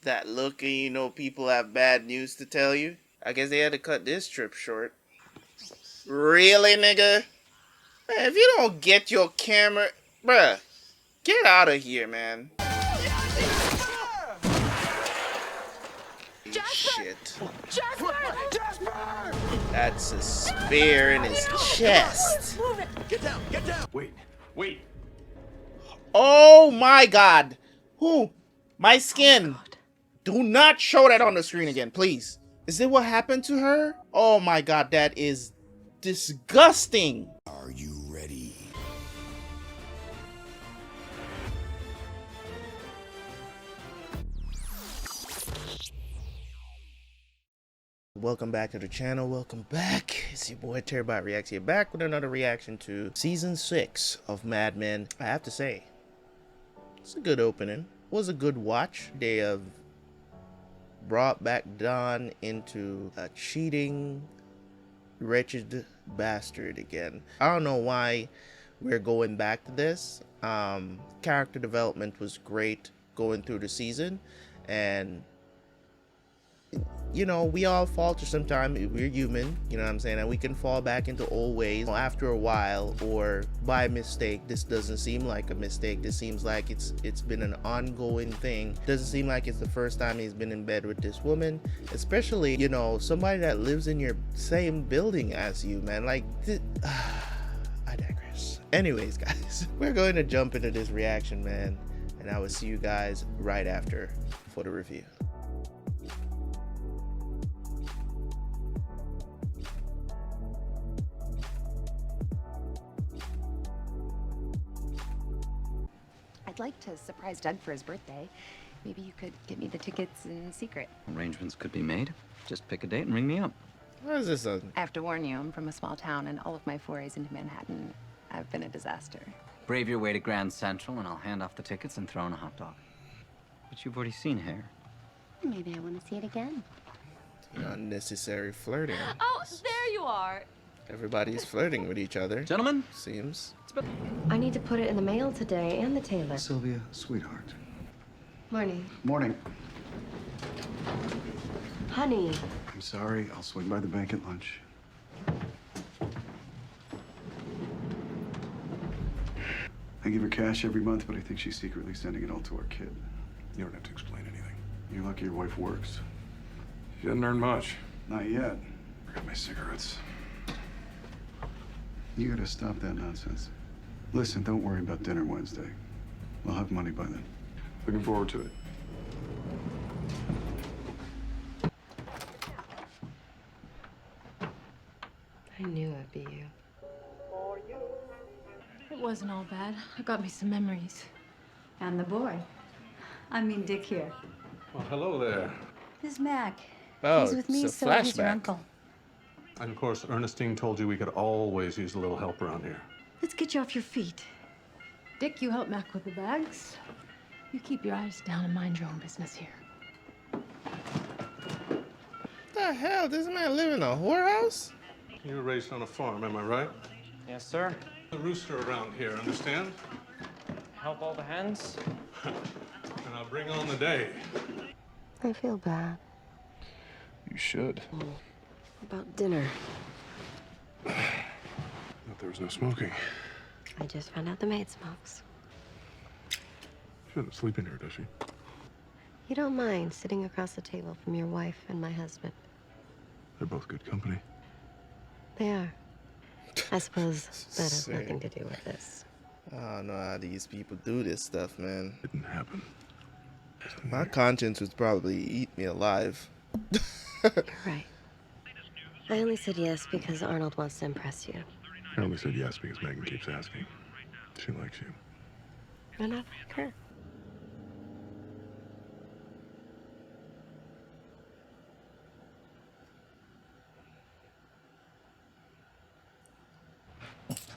That look and you know people have bad news to tell you. I guess they had to cut this trip short. Really, nigga? Man, if you don't get your camera... Bruh, get out of here, man. Shit. Jasper! That's a spear in his chest. Move it! Get down! Get down! Wait. Oh my god. Who? My skin. Oh, do not show that on the screen again, please. Is it what happened to her? Oh my god, that is disgusting. Are you ready? Welcome back to the channel. Welcome back. It's your boy Terabyt Reacts here, back with another reaction to season 6 of Mad Men. I have to say, it's a good opening. It was a good watch. They have brought back Don into a cheating, wretched bastard again. I don't know why we're going back to this. Character development was great going through the season, and you know, we all falter sometimes. We're human, you know what I'm saying, and we can fall back into old ways after a while or by mistake. This doesn't seem like a mistake. This seems like it's been an ongoing thing. Doesn't seem like it's the first time he's been in bed with this woman, especially, you know, somebody that lives in your same building as you, man. Like, I digress. Anyways, guys, we're going to jump into this reaction, man, and I will see you guys right after for the review. I'd like to surprise Doug for his birthday. Maybe you could get me the tickets in secret. Arrangements could be made. Just pick a date and ring me up. What is this? I have to warn you, I'm from a small town, and all of my forays into Manhattan have been a disaster. Brave your way to Grand Central, and I'll hand off the tickets and throw in a hot dog. But you've already seen Hair. Maybe I want to see it again. Unnecessary flirting. Oh, there you are. Everybody's flirting with each other. Gentlemen, Seems. I need to put it in the mail today and the tailor. Sylvia, sweetheart. Morning. Morning. Honey. I'm sorry. I'll swing by the bank at lunch. I give her cash every month, but I think she's secretly sending it all to our kid. You don't have to explain anything. You're lucky your wife works. She doesn't earn much. Not yet. Forgot my cigarettes. You gotta stop that nonsense. Listen, don't worry about dinner Wednesday. We'll have money by then. Looking forward to it. I knew it'd be you. It wasn't all bad. It got me some memories. And the boy. I mean, Dick here. Well, hello there. This is Mac. Oh, He's with me, it's a so he's your flashback. uncle. And of course, Ernestine told you we could always use a little help around here. Let's get you off your feet. Dick, you help Mac with the bags. You keep your eyes down and mind your own business here. What the hell? This man live in a whorehouse? You were raised on a farm, am I right? Yes, sir. The rooster around here, understand? Help all the hands. And I'll bring on the day. I feel bad. You should. About dinner. Thought there was no smoking. I just found out the maid smokes. She doesn't sleep in here, does she? You don't mind sitting across the table from your wife and my husband. They're both good company. They are. I suppose that has Sick. nothing to do with this. I don't know how these people do this stuff, man. Didn't happen. My conscience would probably eat me alive. You're right. I only said yes because Arnold wants to impress you. I only said yes because Megan keeps asking. She likes you. You're not like her.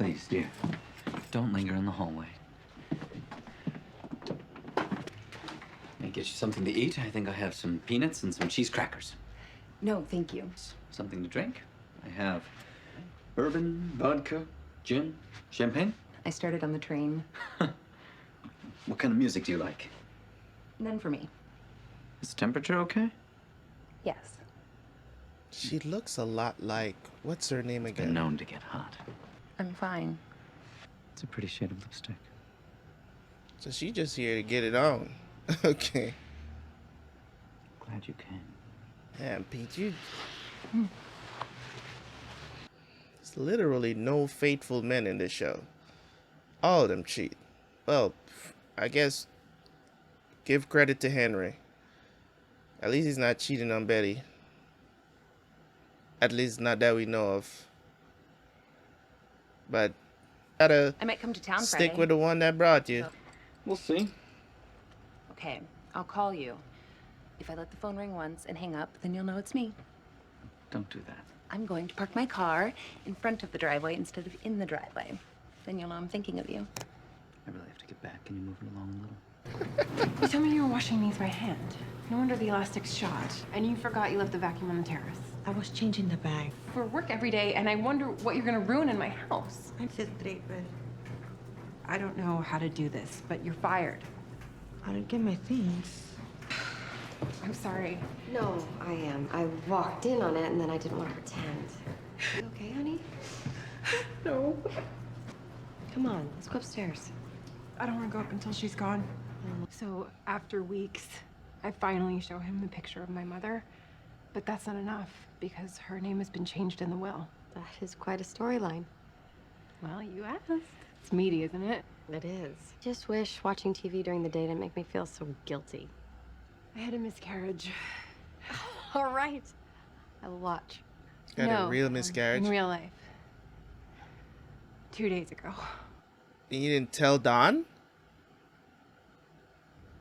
please, dear. Don't linger in the hallway. May I get you something to eat? I think I have some peanuts and some cheese crackers. No, thank you. Something to drink? I have bourbon, vodka, gin, champagne. I started on the train. What kind of music do you like? None for me. Is the temperature okay? Yes. She looks a lot like, what's her name Been again? known to get hot. I'm fine. It's a pretty shade of lipstick. So she just here to get it on. Okay. Glad you came. Damn, Pete, you... There's literally no faithful men in this show. All of them cheat. Well, I guess give credit to Henry. At least he's not cheating on Betty. At least not that we know of. But gotta I might come to town stick Friday. with the one that brought you. We'll see. Okay, I'll call you. If I let the phone ring once and hang up, then you'll know it's me. Don't do that. I'm going to park my car in front of the driveway instead of in the driveway. Then you'll know I'm thinking of you. I really have to get back. Can you move it along a little? You told me you were washing these by hand. No wonder the elastic's shot. And you forgot you left the vacuum on the terrace. I was changing the bag. For work every day, and I wonder what you're gonna ruin in my house. I'm Terabyt. I don't know how to do this, but you're fired. I didn't get my things. I'm sorry. No, I am. I walked in on it and then I didn't want to pretend. You okay, honey? No. Come on, let's go upstairs. I don't want to go up until she's gone. So after weeks, I finally show him the picture of my mother. But that's not enough because her name has been changed in the will. That is quite a storyline. Well, you asked. It's meaty, isn't it? It is. Just wish watching TV during the day didn't make me feel so guilty. I had a miscarriage. All right. I will watch. Got No, a real miscarriage. In real life. 2 days ago. And you didn't tell Don?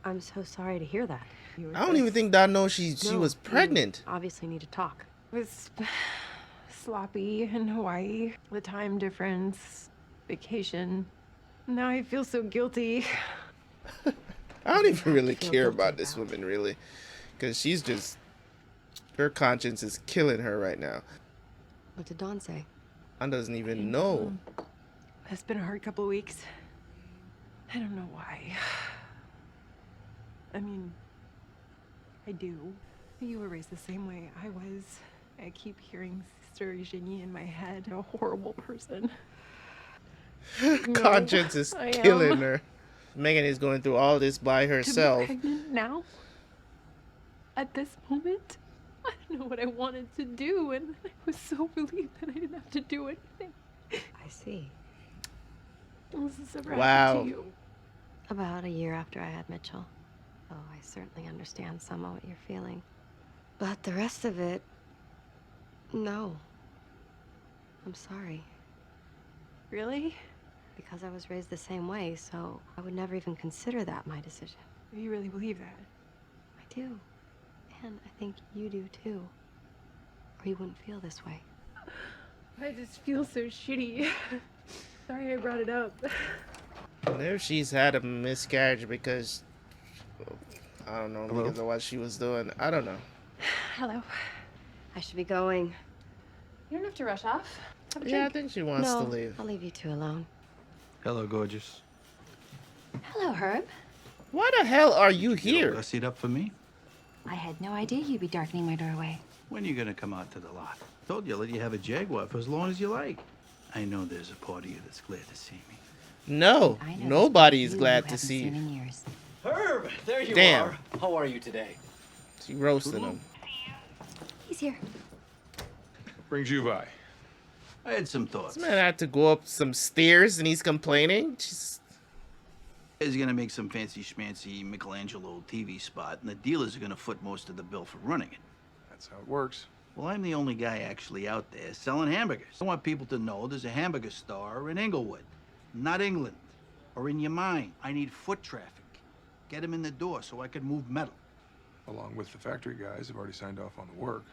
I'm so sorry to hear that. I don't even think Don knows she was pregnant. We obviously need to talk. It was sloppy in Hawaii. The time difference, vacation. Now I feel so guilty. I don't even really care about this woman, really. Because she's just... Her conscience is killing her right now. What did Dawn say? Don doesn't even know. It's been a hard couple weeks. I don't know why. I mean, I do. You were raised the same way I was. I keep hearing Sister Eugenie in my head. A horrible person. Conscience is killing her. Megan is going through all this by herself. To be pregnant now? At this moment? I don't know what I wanted to do, and I was so relieved that I didn't have to do anything. I see. Was this ever Wow. happened to you? About a year after I had Mitchell. Oh, I certainly understand some of what you're feeling. But the rest of it, no. I'm sorry. Really? Because I was raised the same way, so I would never even consider that my decision. You really believe that? I do. And I think you do too. Or you wouldn't feel this way. I just feel so shitty. Sorry I brought it up. And if she's had a miscarriage because... I don't know, because of what she was doing. I don't know. Hello. I should be going. You don't have to rush off. Have a Yeah, I drink. think she wants to leave. I'll leave you two alone. Hello, gorgeous. Hello, Herb. Why the hell are you here? Gussy it up for me? I had no idea you'd be darkening my doorway. When are you gonna come out to the lot? Told you I'll let you have a Jaguar for as long as you like. I know there's a part of you that's glad to see me. No, I know nobody is you glad to haven't see seen you. in years. Herb, there you Damn. are. How are you today? She roasted him. He's here. Brings you by. I had some thoughts. This man had to go up some stairs and he's complaining. Just... He's gonna make some fancy schmancy Michelangelo TV spot, and the dealers are gonna foot most of the bill for running it. That's how it works. Well, I'm the only guy actually out there selling hamburgers. I want people to know there's a hamburger store in Inglewood, not England, or in your mind. I need foot traffic. Get them in the door so I can move metal. Along with the factory guys have already signed off on the work,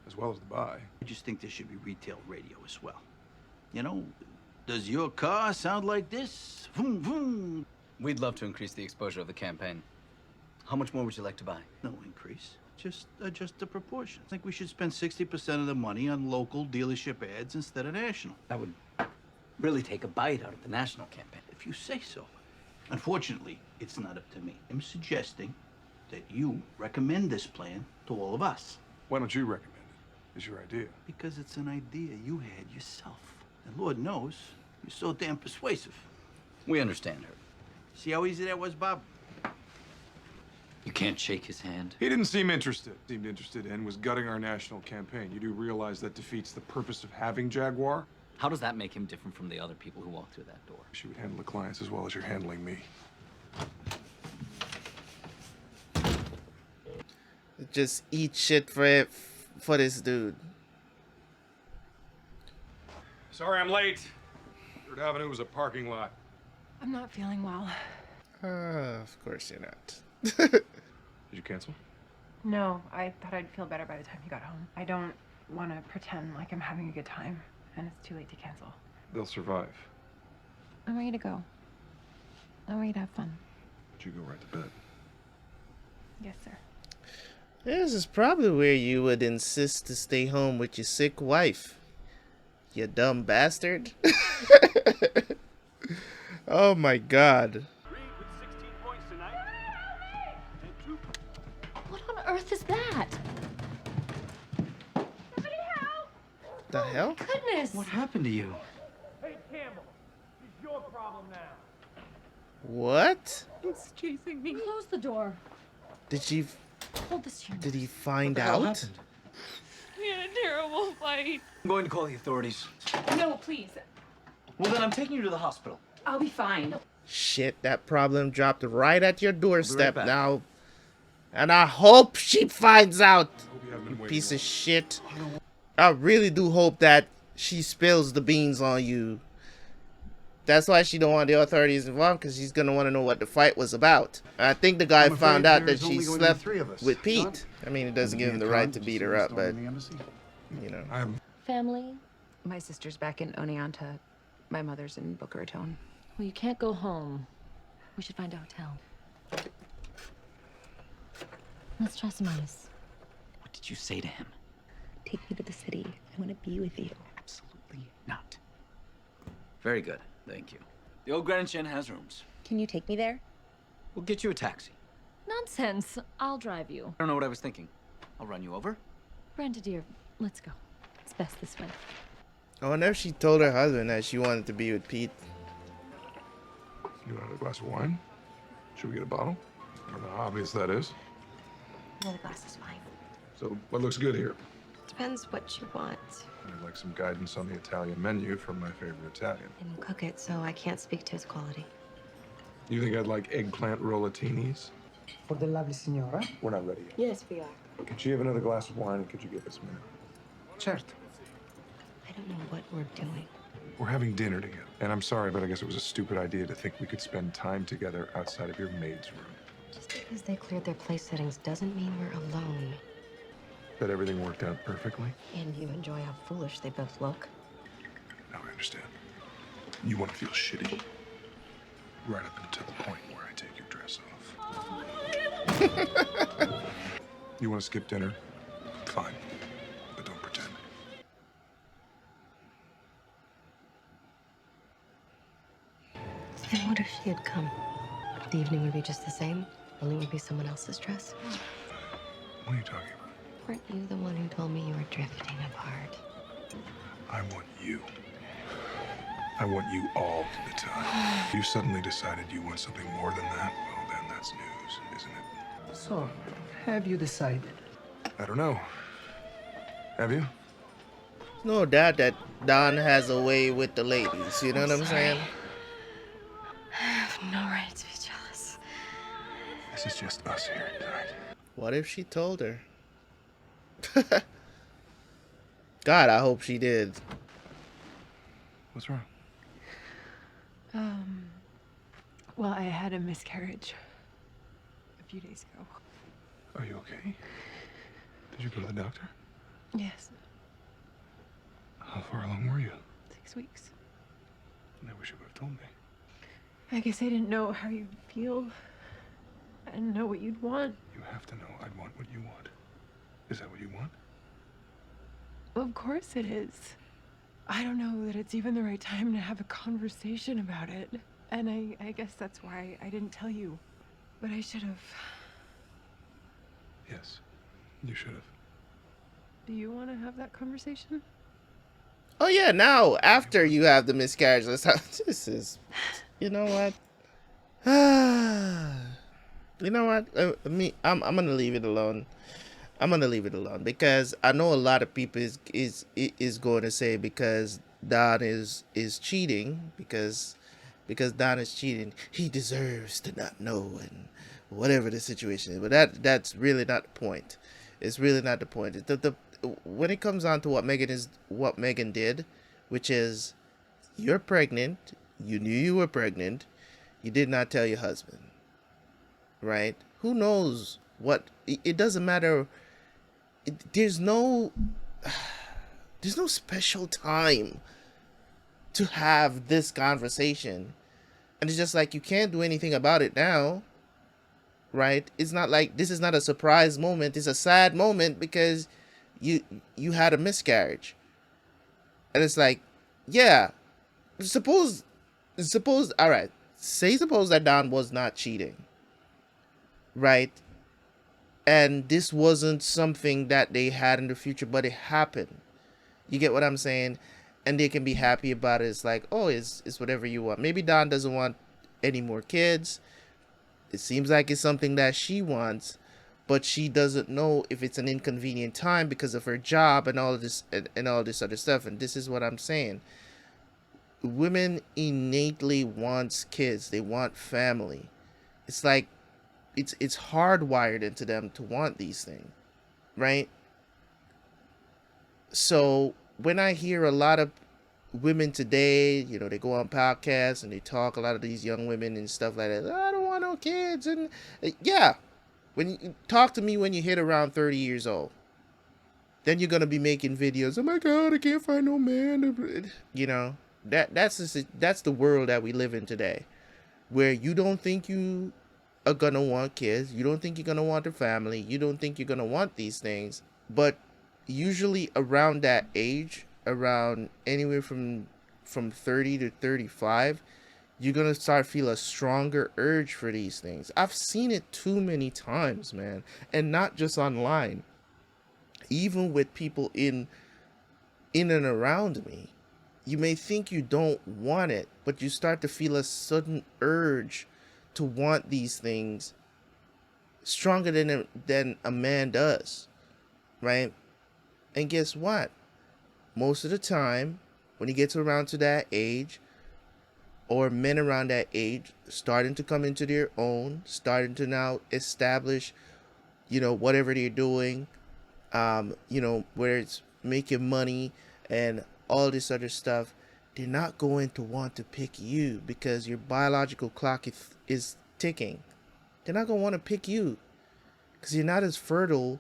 as well as the buy. I just think there should be retail radio as well. You know, does your car sound like this? Vroom, vroom. We'd love to increase the exposure of the campaign. How much more would you like to buy? No increase. Just adjust the proportions. I think we should spend 60% of the money on local dealership ads instead of national. That would really take a bite out of the national campaign. If you say so. Unfortunately, it's not up to me. I'm suggesting that you recommend this plan to all of us. Why don't you recommend it? It's your idea. Because it's an idea you had yourself. And Lord knows, you're so damn persuasive. We understand her. See how easy that was, Bob? You can't shake his hand. He didn't seem interested. Seemed interested in was gutting our national campaign. You do realize that defeats the purpose of having Jaguar? How does that make him different from the other people who walk through that door? She would handle the clients as well as you're handling me. Just eat shit for this dude. Sorry I'm late. Third Avenue was a parking lot. I'm not feeling well. Of course you're not. Did you cancel? No, I thought I'd feel better by the time you got home. I don't want to pretend like I'm having a good time, and it's too late to cancel. They'll survive. I want you to go. I want you to have fun. But you go right to bed. Yes, sir. This is probably where you would insist to stay home with your sick wife. You dumb bastard. Oh my god. What on earth is that? The hell? Goodness! What happened to you? Hey, Campbell, it's your problem now. What? He's chasing me. Close the door. Did she? Hold this to your Did he nose. find What the hell out? happened? We had a terrible fight. I'm going to call the authorities. No, please. Well, then I'm taking you to the hospital. I'll be fine. Shit, that problem dropped right at your doorstep back. now. And I hope she finds out. Hope you haven't been waiting Piece long. of shit. I really do hope that she spills the beans on you. That's why she don't want the authorities involved, because she's gonna want to know what the fight was about. I think the guy I'm afraid found out that there's she only going to be slept 3 of us. with Pete. John? I mean, it doesn't give him the right to beat her up, but you know. I'm Family? My sister's back in Oneonta. My mother's in Boca Raton. Well, you can't go home. We should find a hotel. Let's try some ice. What did you say to him? Take me to the city. I want to be with you. Absolutely not. Very good. Thank you. The old Greenwich Inn has rooms. Can you take me there? We'll get you a taxi. Nonsense. I'll drive you. I don't know what I was thinking. I'll run you over. Brenda, dear, let's go. It's best this way. I wonder if she told her husband that she wanted to be with Pete. You want a glass of wine? Should we get a bottle? I don't know how obvious that is. Another glass is fine. So, what looks good here? Depends what you want. I'd like some guidance on the Italian menu from my favorite Italian. I didn't cook it, so I can't speak to its quality. You think I'd like eggplant rollatinis? For the lovely signora? We're not ready yet. Yes, we are. Could she have another glass of wine and could you give us a minute? Certo. I don't know what we're doing. We're having dinner together. And I'm sorry, but I guess it was a stupid idea to think we could spend time together outside of your maid's room. Just because they cleared their place settings doesn't mean we're alone. That everything worked out perfectly? And you enjoy how foolish they both look. Now I understand. You want to feel shitty. Right up until the point where I take your dress off. You want to skip dinner? Fine. But don't pretend. And what if she had come? The evening would be just the same, only it would be someone else's dress. What are you talking about? Weren't you the one who told me you were drifting apart? I want you. I want you all the time. You suddenly decided you want something more than that? Well, then that's news, isn't it? So, have you decided? I don't know. Have you? No doubt that Don has a way with the ladies. You know what I'm saying? I have no right to be jealous. This is just us here tonight. What if she told her? God, I hope she did. What's wrong? Well, I had a miscarriage a few days ago. Are you okay? Did you go to the doctor? Yes, How far along were you? 6 weeks. I wish you would have told me. I guess I didn't know how you'd feel. I didn't know what you'd want. You have to know I'd want what you want. Is that what you want? Of course it is. I don't know that it's even the right time to have a conversation about it. And I guess that's why I didn't tell you. But I should have. Yes, you should have. Do you want to have that conversation? Oh yeah, now after you have the miscarriage, let's have, this is, you know what? You know what? I'm gonna leave it alone. I'm gonna leave it alone because I know a lot of people is going to say because Don is cheating because Don is cheating, he deserves to not know and whatever the situation is. But that's really not the point. It's really not the point. The when it comes on to what Megan did, which is you're pregnant, you knew you were pregnant, you did not tell your husband, right? Who knows what? It doesn't matter. There's no special time to have this conversation, and it's just like you can't do anything about it now, right? It's not like this is not a surprise moment. It's a sad moment because you had a miscarriage, and it's like, yeah, suppose all right, suppose that Don was not cheating, right? And this wasn't something that they had in the future, but it happened. You get what I'm saying? And they can be happy about it. It's like, oh, it's whatever you want. Maybe Don doesn't want any more kids. It seems like it's something that she wants, but she doesn't know if it's an inconvenient time because of her job and all of this and all this other stuff. And this is what I'm saying. Women innately wants kids. They want family. It's like it's hardwired into them to want these things, right? So when I hear a lot of women today, you know, they go on podcasts and they talk, a lot of these young women and stuff like that, I don't want no kids. And yeah, when you talk to me when you hit around 30 years old, then you're going to be making videos. Oh my God, I can't find no man. You know, that's the world that we live in today, where you don't think you are going to want kids. You don't think you're going to want a family. You don't think you're going to want these things. But usually around that age, around anywhere from 30 to 35, you're going to start feel a stronger urge for these things. I've seen it too many times, man. And not just online. Even with people in and around me. You may think you don't want it, but you start to feel a sudden urge to want these things stronger than a man does, right? And guess what? Most of the time, when he gets around to that age, or men around that age, starting to come into their own, starting to now establish, you know, whatever they're doing, you know, where it's making money and all this other stuff, they're not going to want to pick you because your biological clock is ticking. They're not going to want to pick you because you're not as fertile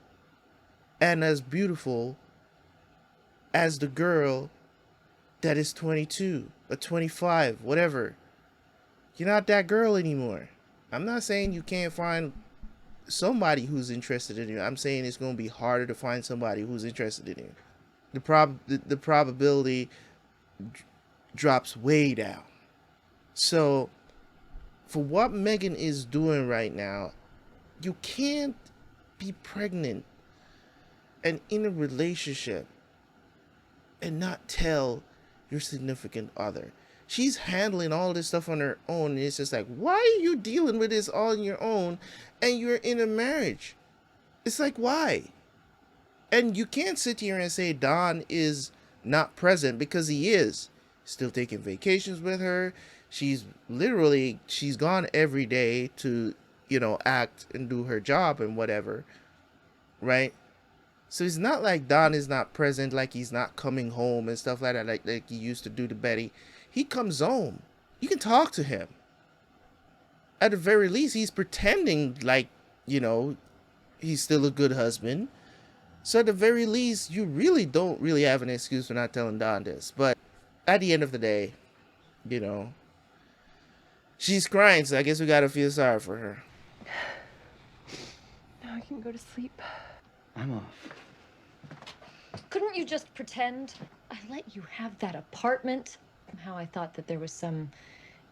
and as beautiful as the girl that is 22 or 25, whatever. You're not that girl anymore. I'm not saying you can't find somebody who's interested in you. I'm saying it's going to be harder to find somebody who's interested in you. The probability drops way down. So for what Megan is doing right now, you can't be pregnant and in a relationship and not tell your significant other. She's handling all this stuff on her own, and it's just like, why are you dealing with this all on your own and you're in a marriage? It's like, why? And you can't sit here and say Don is not present, because he is. Still taking vacations with her. She's gone every day to, you know, act and do her job and whatever, right? So it's not like Don is not present, like he's not coming home and stuff like that, like he used to do to Betty. He comes home. You can talk to him. At the very least, he's pretending like, you know, he's still a good husband. So at the very least, you really don't really have an excuse for not telling Don this. But at the end of the day, you know, she's crying, so I guess we gotta feel sorry for her. Now I can go to sleep. I'm off. Couldn't you just pretend? I let you have that apartment. Somehow I thought that there was some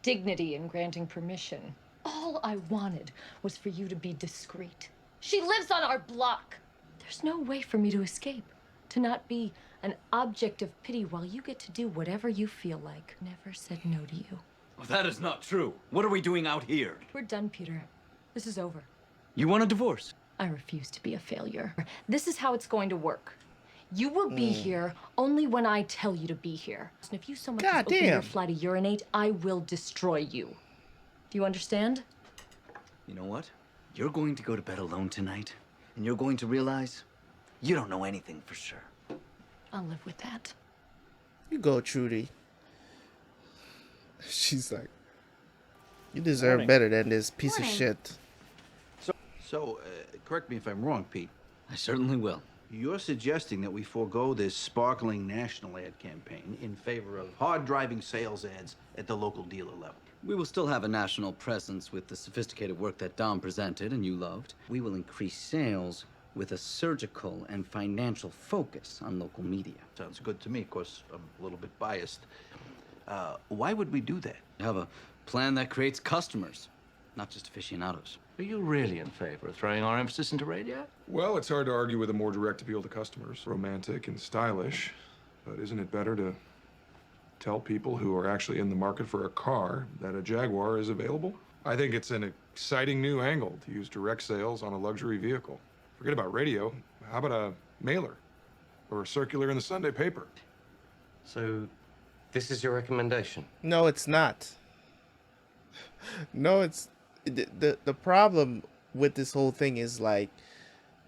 dignity in granting permission. All I wanted was for you to be discreet. She lives on our block. There's no way for me to escape, to not be an object of pity while you get to do whatever you feel like. Never said no to you. Well, that is not true. What are we doing out here? We're done, Peter. This is over. You want a divorce? I refuse to be a failure. This is how it's going to work. You will be here only when I tell you to be here. And if you so much as open your fly to urinate, I will destroy you. Do you understand? You know what? You're going to go to bed alone tonight, and you're going to realize you don't know anything for sure. I'll live with that. You go, Trudy. She's like, you deserve better than this piece of shit. So, correct me if I'm wrong, Pete. I certainly will. You're suggesting that we forego this sparkling national ad campaign in favor of hard-driving sales ads at the local dealer level. We will still have a national presence with the sophisticated work that Dom presented and you loved. We will increase sales with a surgical and financial focus on local media. Sounds good to me. Of course, I'm a little bit biased. Why would we do that? Have a plan that creates customers, not just aficionados. Are you really in favor of throwing our emphasis into radio? Well, it's hard to argue with a more direct appeal to customers. Romantic and stylish. But isn't it better to tell people who are actually in the market for a car that a Jaguar is available? I think it's an exciting new angle to use direct sales on a luxury vehicle. Forget about radio. How about a mailer? Or a circular in the Sunday paper? So, this is your recommendation? No, it's not. No, it's... The problem with this whole thing is, like,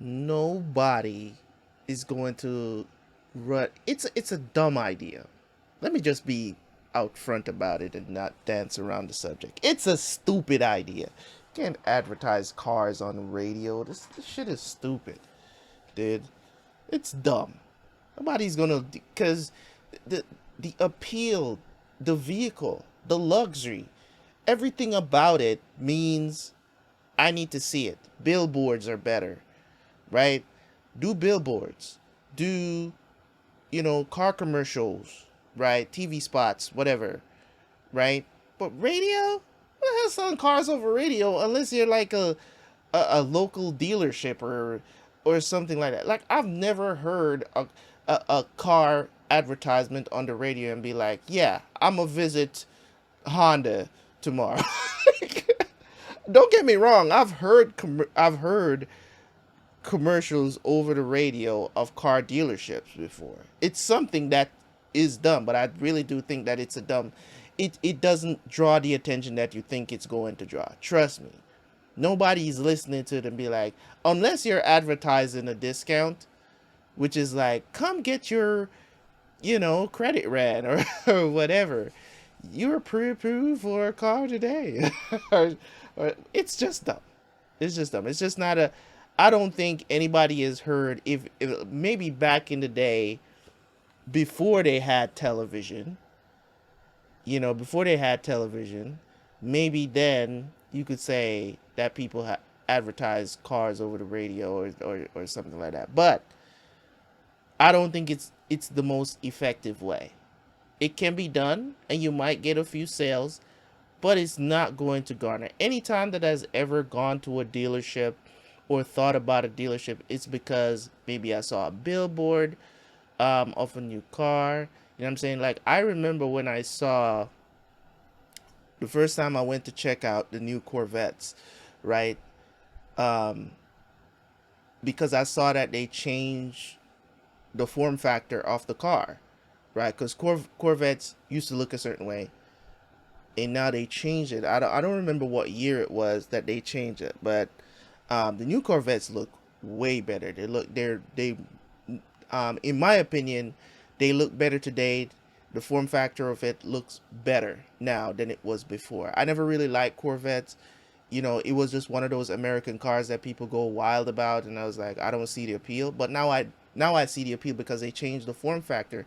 nobody is going to run... It's a dumb idea. Let me just be out front about it and not dance around the subject. It's a stupid idea. You can't advertise cars on the radio. This shit is stupid, dude. It's dumb. Nobody's gonna... Because the appeal, the vehicle, the luxury... Everything about it means I need to see it. Billboards are better, right? Do billboards. Do, you know, car commercials, right? TV spots, whatever, right? But radio? What the hell's selling cars over radio unless you're like a local dealership or something like that. Like, I've never heard a car advertisement on the radio and be like, yeah, I'm gonna visit Honda tomorrow. Don't get me wrong, I've heard commercials over the radio of car dealerships before. It's something that is dumb, but I really do think that it's a dumb... It doesn't draw the attention that you think it's going to draw. Trust me. Nobody's listening to it and be like, unless you're advertising a discount, which is like, come get your, you know, credit ran or whatever. You're pre-approved for a car today. or it's just dumb. It's just dumb. It's just not a... I don't think anybody has heard... If maybe back in the day, before they had television, you know, before they had television, maybe then you could say that people advertise cars over the radio or something like that. But I don't think it's the most effective way. It can be done, and you might get a few sales, but it's not going to garner. Anytime that has ever gone to a dealership or thought about a dealership, it's because maybe I saw a billboard of a new car. You know what I'm saying? Like, I remember when I saw the first time I went to check out the new Corvettes, right? Because I saw that they changed the form factor of the car. Right, because Corvettes used to look a certain way, and now they changed it. I don't remember what year it was that they changed it, but the new Corvettes look way better. They in my opinion, they look better today. The form factor of it looks better now than it was before. I never really liked Corvettes. You know, it was just one of those American cars that people go wild about, and I was like, I don't see the appeal. But now I see the appeal because they changed the form factor.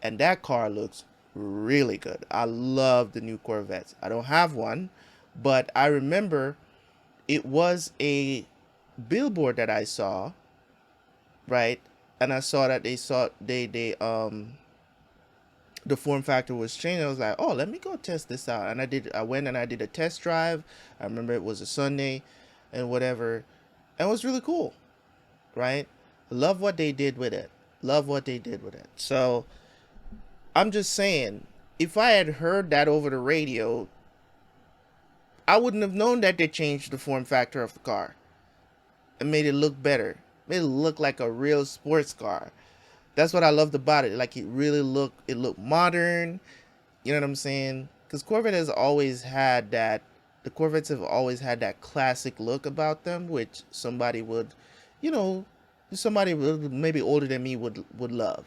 And that car looks really good. I love the new Corvettes. I don't have one, but I remember it was a billboard that I saw, right? And I saw that the form factor was changed. I was like, oh, let me go test this out. And I went and I did a test drive. I remember it was a Sunday and whatever. And it was really cool, right? Love what they did with it. Love what they did with it. So I'm just saying, if I had heard that over the radio, I wouldn't have known that they changed the form factor of the car and made it look better. Made it look like a real sports car. That's what I loved about it. Like, it looked modern. You know what I'm saying? Because Corvettes have always had that classic look about them, which somebody would maybe older than me would love.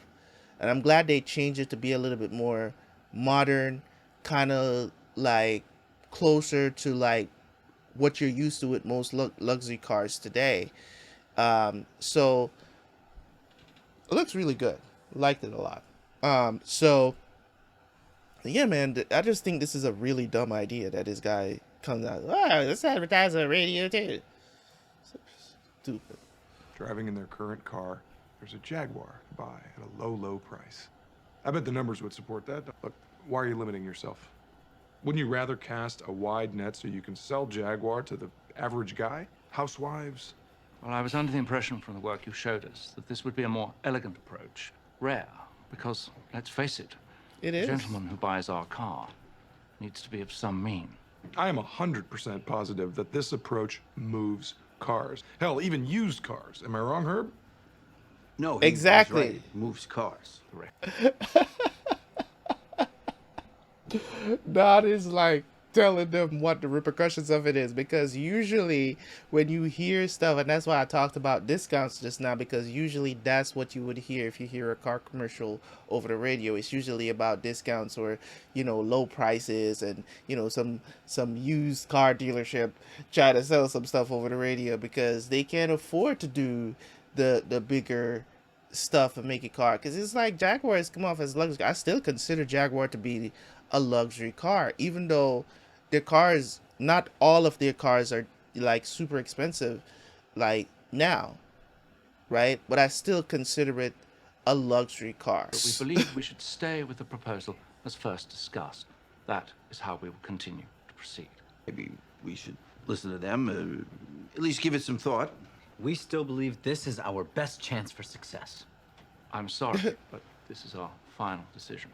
And I'm glad they changed it to be a little bit more modern, kind of like closer to like what you're used to with most luxury cars today. So it looks really good. Liked it a lot. So yeah, man, I just think this is a really dumb idea that this guy comes out, let's advertise on the radio too. So stupid. Driving in their current car, there's a Jaguar to buy at a low price. I bet the numbers would support that. Look, why are you limiting yourself? Wouldn't you rather cast a wide net so you can sell Jaguar to the average guy? Housewives? Well, I was under the impression from the work you showed us that this would be a more elegant approach. Rare, because, let's face it, the gentleman who buys our car needs to be of some mean. I am 100% positive that this approach moves cars. Hell, even used cars. Am I wrong, Herb? No, exactly. He's right. It moves cars. Correct. That is like telling them what the repercussions of it is, because usually when you hear stuff, and that's why I talked about discounts just now, because usually that's what you would hear if you hear a car commercial over the radio. It's usually about discounts or, you know, low prices, and, you know, some used car dealership try to sell some stuff over the radio because they can't afford to do the bigger stuff and make a car. Because it's like Jaguar has come off as luxury. I still consider Jaguar to be a luxury car, even though their cars, not all of their cars are like super expensive like now, right? But I still consider it a luxury car. But we believe we should stay with the proposal as first discussed. That is how we will continue to proceed. Maybe we should listen to them, at least give it some thought. We still believe this is our best chance for success. I'm sorry, but this is our final decision.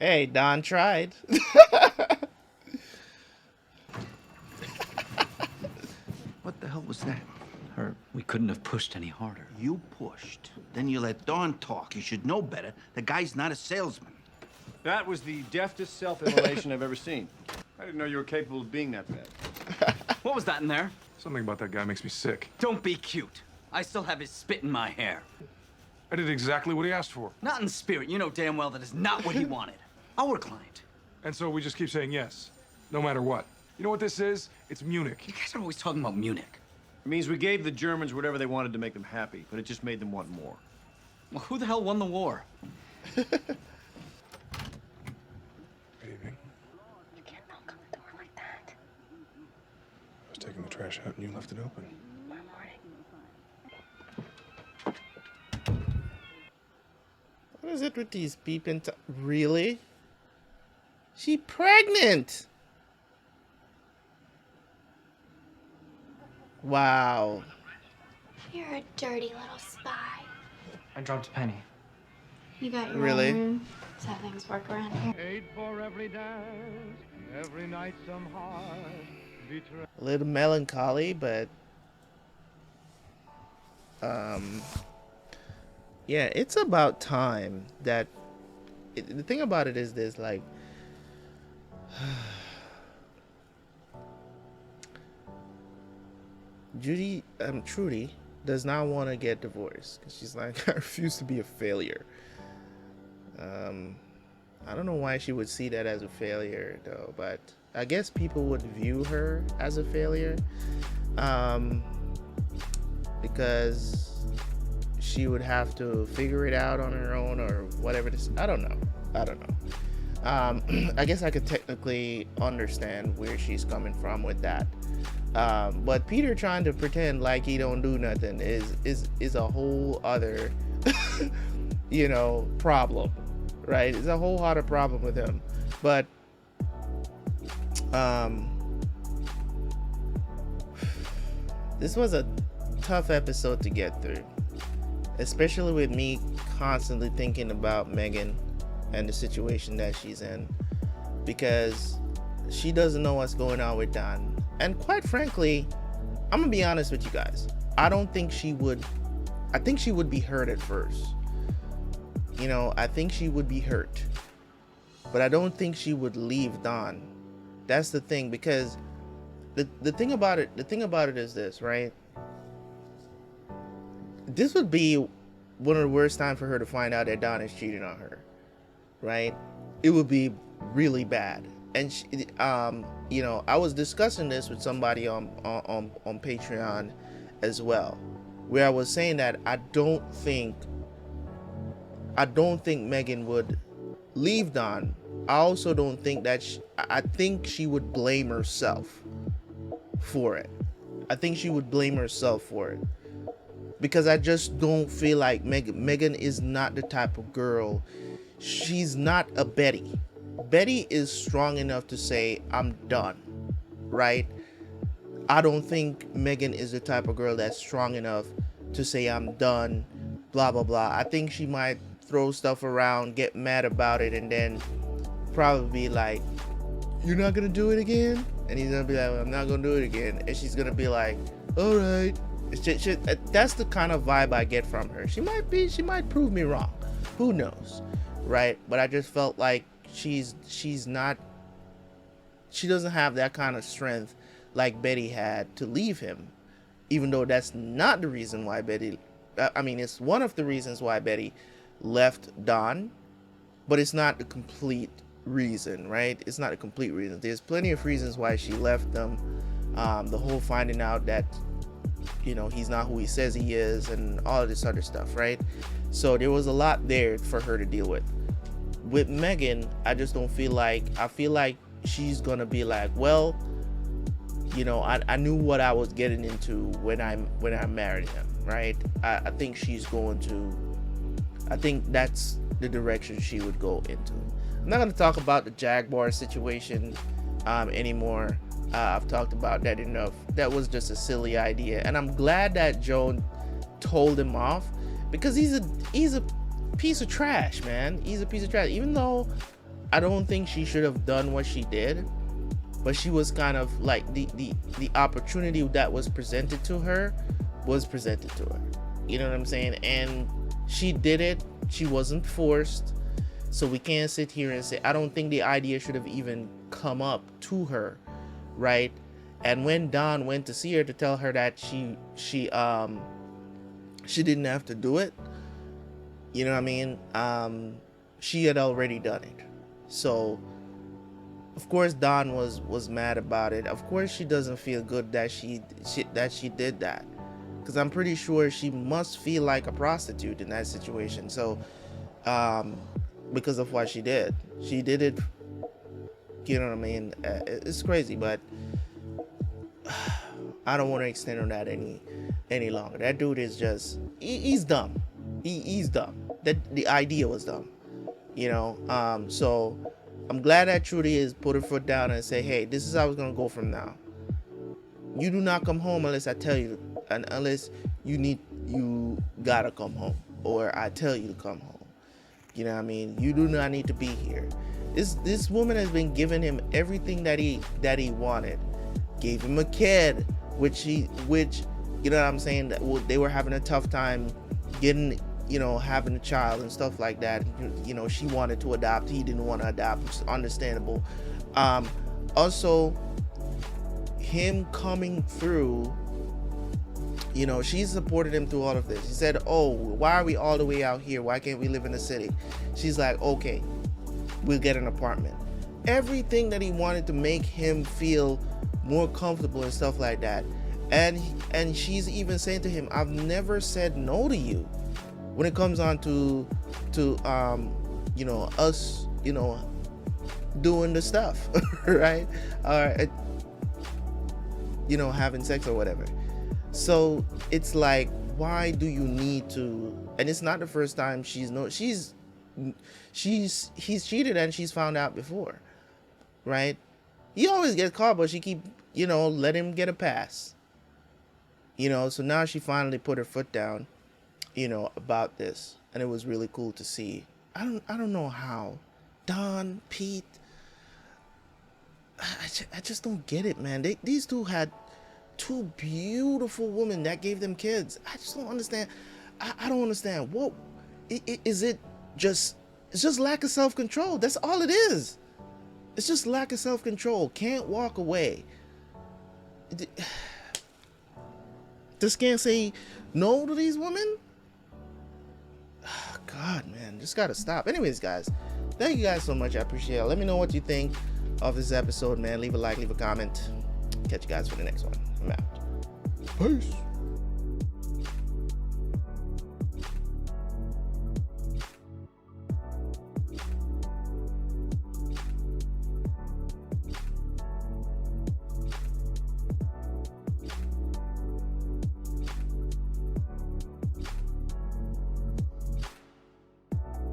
Hey, Don tried. What the hell was that? Herb, we couldn't have pushed any harder. You pushed. Then you let Dawn talk. You should know better. The guy's not a salesman. That was the deftest self-immolation I've ever seen. I didn't know you were capable of being that bad. What was that in there? Something about that guy makes me sick. Don't be cute. I still have his spit in my hair. I did exactly what he asked for. Not in spirit. You know damn well that is not what he wanted. Our client. And so we just keep saying yes, no matter what. You know what this is? It's Munich. You guys are always talking about Munich. It means we gave the Germans whatever they wanted to make them happy, but it just made them want more. Well, who the hell won the war? Good evening. You can't knock on the door like that. I was taking the trash out and you left it open. Tomorrow morning. What is it with these people? Really? She pregnant? Wow. You're a dirty little spy. I dropped a penny. You got your Really? own room. That's how things work around here. Paid for every dance, every night some heart betray. A little melancholy, but yeah, it's about time that the thing about it is this, like, Trudy does not want to get divorced because she's like, I refuse to be a failure. I don't know why she would see that as a failure though, but I guess people would view her as a failure, because she would have to figure it out on her own or whatever this, I don't know. I guess I could technically understand where she's coming from with that. But Peter trying to pretend like he don't do nothing is a whole other you know, problem, right? It's a whole other problem with him. But This was a tough episode to get through, especially with me constantly thinking about Megan and the situation that she's in, because she doesn't know what's going on with Don. And quite frankly, I'm gonna be honest with you guys, I think she would be hurt at first. You know, I think she would be hurt, but I don't think she would leave Don. That's the thing, because the thing about it is this, right? This would be one of the worst times for her to find out that Don is cheating on her, right? It would be really bad. And she, you know, I was discussing this with somebody on Patreon as well, where I was saying that I don't think Megan would leave Don. I also don't think that I think she would blame herself for it. I think she would blame herself for it, because I just don't feel like Megan is not the type of girl. She's not a Betty. Betty is strong enough to say, I'm done, right? I don't think Megan is the type of girl that's strong enough to say, I'm done, blah, blah, blah. I think she might throw stuff around, get mad about it, and then probably be like, you're not gonna do it again? And he's gonna be like, well, I'm not gonna do it again. And she's gonna be like, all right. That's the kind of vibe I get from her. She might prove me wrong. Who knows, right? But I just felt like she doesn't have that kind of strength like Betty had to leave him, even though that's not the reason why Betty, I mean, it's one of the reasons why Betty left Don, but it's not the complete reason, right? It's not a complete reason. There's plenty of reasons why she left them. The whole finding out that, you know, he's not who he says he is, and all of this other stuff, right? So there was a lot there for her to deal with. With Megan, I just don't feel like, I feel like she's gonna be like, well, you know, I knew what I was getting into when I married him, right? I think she's going to, I think that's the direction she would go into. I'm not gonna talk about the Jaguar situation anymore. I've talked about that enough. That was just a silly idea, and I'm glad that Joan told him off, because he's a piece of trash, man. He's a piece of trash. Even though I don't think she should have done what she did, but she was kind of like the opportunity that was presented to her was presented to her. You know what I'm saying? And she did it. She wasn't forced. So we can't sit here and say, I don't think the idea should have even come up to her, right? And when Don went to see her to tell her that she didn't have to do it, you know what I mean? She had already done it. So of course Don was mad about it. Of course she doesn't feel good that she did that, because I'm pretty sure she must feel like a prostitute in that situation. So because of what she did it, you know what I mean? It's crazy, but I don't want to extend on that any longer. That dude is just, he's dumb. He's dumb. That the idea was dumb, you know. So I'm glad that Trudy has put her foot down and say, hey, this is how it's gonna go from now. You do not come home unless I tell you, and unless you gotta come home, or I tell you to come home. You know what I mean? You do not need to be here. This woman has been giving him everything that he wanted. Gave him a kid, which you know what I'm saying, that they were having a tough time getting, you know, having a child and stuff like that. You know, she wanted to adopt, he didn't want to adopt, which is understandable. Also, him coming through, you know, she supported him through all of this. She said, oh, why are we all the way out here? Why can't we live in the city? She's like, okay, we'll get an apartment. Everything that he wanted to make him feel more comfortable and stuff like that. And she's even saying to him, I've never said no to you when it comes on to you know, us, you know, doing the stuff, right? Or you know, having sex or whatever. So it's like, why do you need to? And it's not the first time he's cheated and she's found out before, right? He always gets caught, but she keep, you know, let him get a pass. You know, so now she finally put her foot down, you know, about this. And it was really cool to see. I don't know how. Don, Pete, I just don't get it, man. These two had two beautiful women that gave them kids. I just don't understand. I don't understand. What is it? It's just lack of self-control. That's all it is. It's just lack of self-control. Can't walk away. Just can't say no to these women. God, man, just gotta stop. Anyways, guys, thank you guys so much. I appreciate it. Let me know what you think of this episode, man. Leave a like, leave a comment. Catch you guys for the next one. I'm out. Peace.